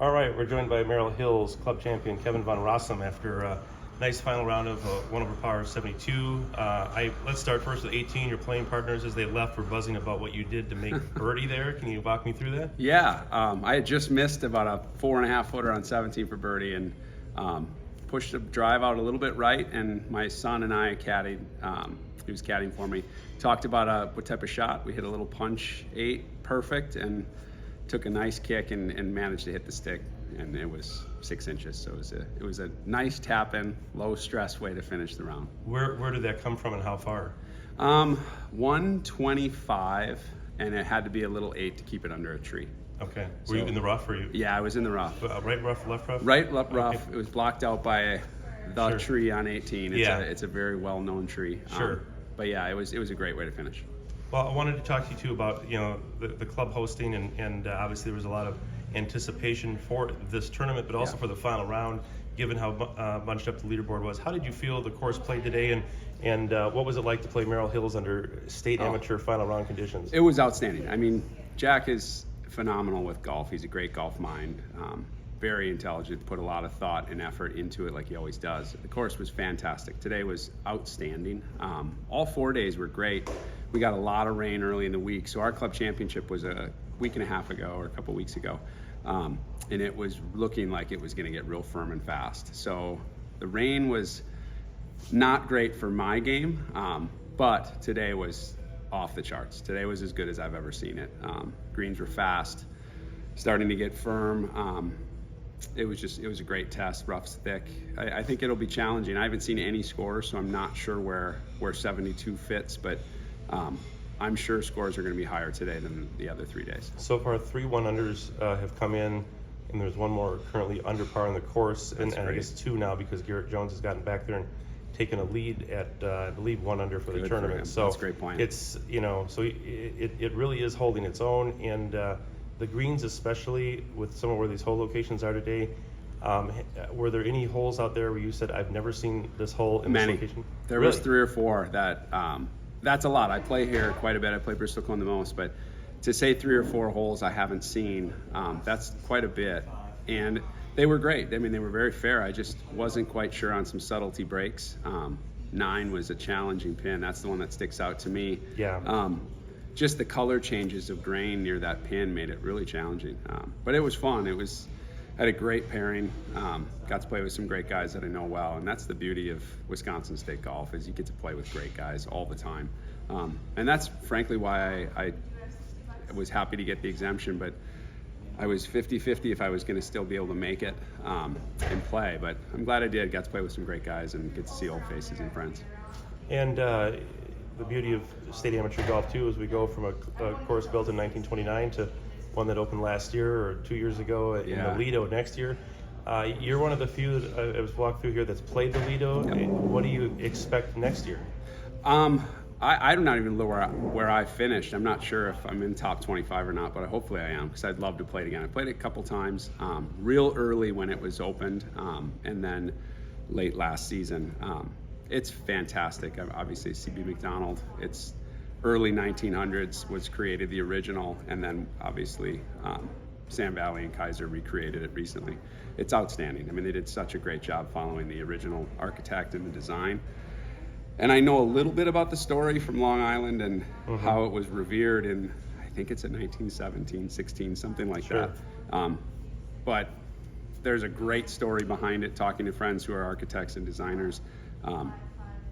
All right, we're joined by Merrill Hills club champion Kevin Van Rossum after a nice final round of one over par 72. Let's start first with 18. Your playing partners, as they left, were buzzing about what you did to make birdie there. Can you walk me through that? Yeah, I had just missed about a 4.5 footer on 17 for birdie and pushed the drive out a little bit right. And my son and I caddied. He was caddying for me. Talked about what type of shot. We hit a little punch 8, perfect, and took a nice kick and managed to hit the stick, and it was 6 inches. So it was a nice tap in, low stress way to finish the round. Where did that come from and how far? 125, and it had to be a little 8 to keep it under a tree. Okay. Were you in the rough or you? Yeah, I was in the rough. Right rough, left rough? Right left rough. Okay. It was blocked out by the Sure. tree on 18. It's a very well known tree. Sure. But yeah, it was a great way to finish. Well, I wanted to talk to you too about the club hosting and obviously there was a lot of anticipation for this tournament, but also for the final round, given how bunched up the leaderboard was. How did you feel the course played today, and what was it like to play Merrill Hills under state amateur final round conditions? It was outstanding. I mean, Jack is phenomenal with golf. He's a great golf mind. Very intelligent, put a lot of thought and effort into it like he always does. The course was fantastic. Today was outstanding. All 4 days were great. We got a lot of rain early in the week, so our club championship was a week and a half ago or a couple weeks ago, and it was looking like it was going to get real firm and fast. So the rain was not great for my game, but today was off the charts. Today was as good as I've ever seen it. Greens were fast, starting to get firm. It was a great test. Rough's thick. I think it'll be challenging. I haven't seen any scores, so I'm not sure where 72 fits, but I'm sure scores are going to be higher today than the other 3 days. So far, 3 1-unders have come in, and there's one more currently under par on the course, and I guess 2 now because Garrett Jones has gotten back there and taken a lead at I believe 1 under for the tournament. So that's a great point. It's so it really is holding its own, and the greens, especially with some of where these hole locations are today. Were there any holes out there where you said, I've never seen this hole in this location? There was 3 or 4 that that's a lot. I play here quite a bit. I play Bristol Cone the most, but to say 3 or 4 holes I haven't seen, that's quite a bit. And they were great. I mean, they were very fair. I just wasn't quite sure on some subtlety breaks. 9 was a challenging pin. That's the one that sticks out to me. Yeah. Just the color changes of grain near that pin made it really challenging. But it was fun. Had a great pairing. Got to play with some great guys that I know well, and that's the beauty of Wisconsin State golf is you get to play with great guys all the time. And that's frankly why I was happy to get the exemption, but I was 50-50 if I was going to still be able to make it and play. But I'm glad I did. Got to play with some great guys and get to see old faces and friends. And the beauty of state amateur golf too is we go from a course built in 1929 to one that opened last year or 2 years ago in the Lido next year. You're one of the few that I was walked through here that's played the Lido. Yep. What do you expect next year? I'm not even know where I finished. I'm not sure if I'm in top 25 or not, but hopefully I am because I'd love to play it again. I played it a couple times, real early when it was opened, and then late last season. It's fantastic. Obviously, CB McDonald. It's early 1900s was created, the original, and then obviously Sam Valley and Kaiser recreated it recently. It's outstanding. I mean, they did such a great job following the original architect and the design. And I know a little bit about the story from Long Island and how it was revered in, I think it's in 1917, 16, something like that. But there's a great story behind it, talking to friends who are architects and designers.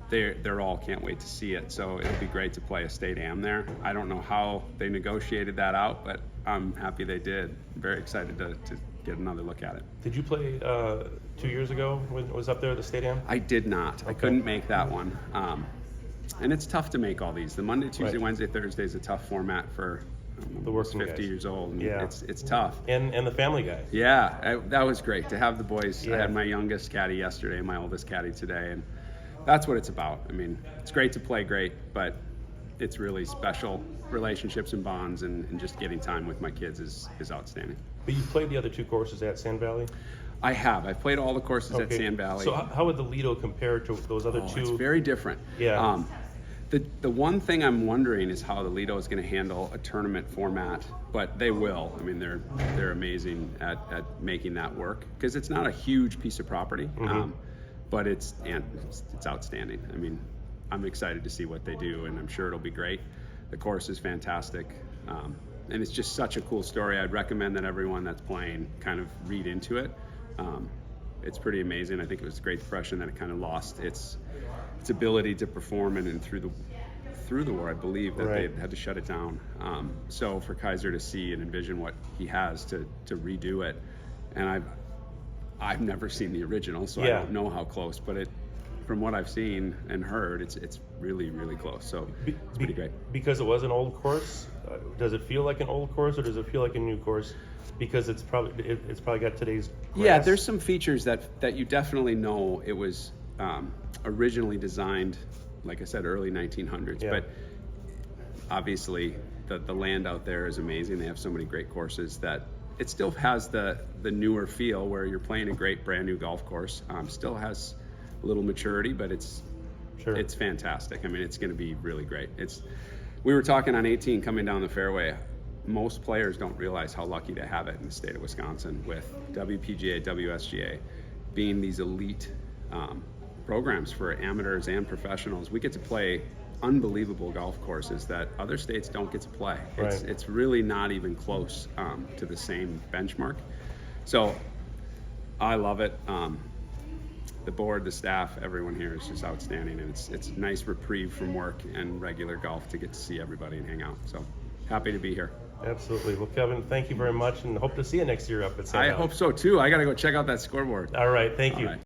They're all can't wait to see it, so it'll be great to play a state am there. I don't know how they negotiated that out, but I'm happy they did. I'm very excited to get another look at it. Did you play 2 years ago when it was up there at the state am? I did not. Okay. I couldn't make that one. And it's tough to make all these. The Monday, Tuesday, Wednesday, Thursday is a tough format for the working 50 guys. Years old. And yeah. It's tough. And the family guys. Yeah, that was great to have the boys. Yeah. I had my youngest caddy yesterday and my oldest caddy today, and that's what it's about. I mean, it's great to play great, but it's really special relationships and bonds, and just getting time with my kids is outstanding. But you played the other 2 courses at Sand Valley? I have. I've played all the courses at Sand Valley. So how would the Lido compare to those other 2? It's very different. Yeah. The one thing I'm wondering is how the Lido is going to handle a tournament format, but they will. I mean, they're amazing at making that work, because it's not a huge piece of property, but it's outstanding. I mean, I'm excited to see what they do, and I'm sure it'll be great. The course is fantastic, and it's just such a cool story. I'd recommend that everyone that's playing kind of read into it. It's pretty amazing. I think it was a great depression that it kind of lost its ability to perform, and through the war, I believe that Right. they had to shut it down. So for Kaiser to see and envision what he has to redo it, and I've never seen the original, so I don't know how close, but from what I've seen and heard, it's really, really close. So it's pretty great. Because it was an old course, does it feel like an old course, or does it feel like a new course? Because it's probably got today's grass. Yeah, there's some features that you definitely know it was originally designed, like I said, early 1900s. Yeah. But obviously, the land out there is amazing. They have so many great courses that it still has the newer feel, where you're playing a great brand new golf course. Still has a little maturity, but it's fantastic. I mean, it's going to be really great. We were talking on 18 coming down the fairway. Most players don't realize how lucky to have it in the state of Wisconsin, with WPGA, WSGA being these elite programs for amateurs and professionals. We get to play unbelievable golf courses that other states don't get to play. Right. It's really not even close to the same benchmark. So I love it. The board, the staff, everyone here is just outstanding, and it's a nice reprieve from work and regular golf to get to see everybody and hang out. So happy to be here. Absolutely. Well, Kevin, thank you very much, and hope to see you next year up at St. I Alex. hope so too. I got to go check out that scoreboard. All right. Thank you. All right.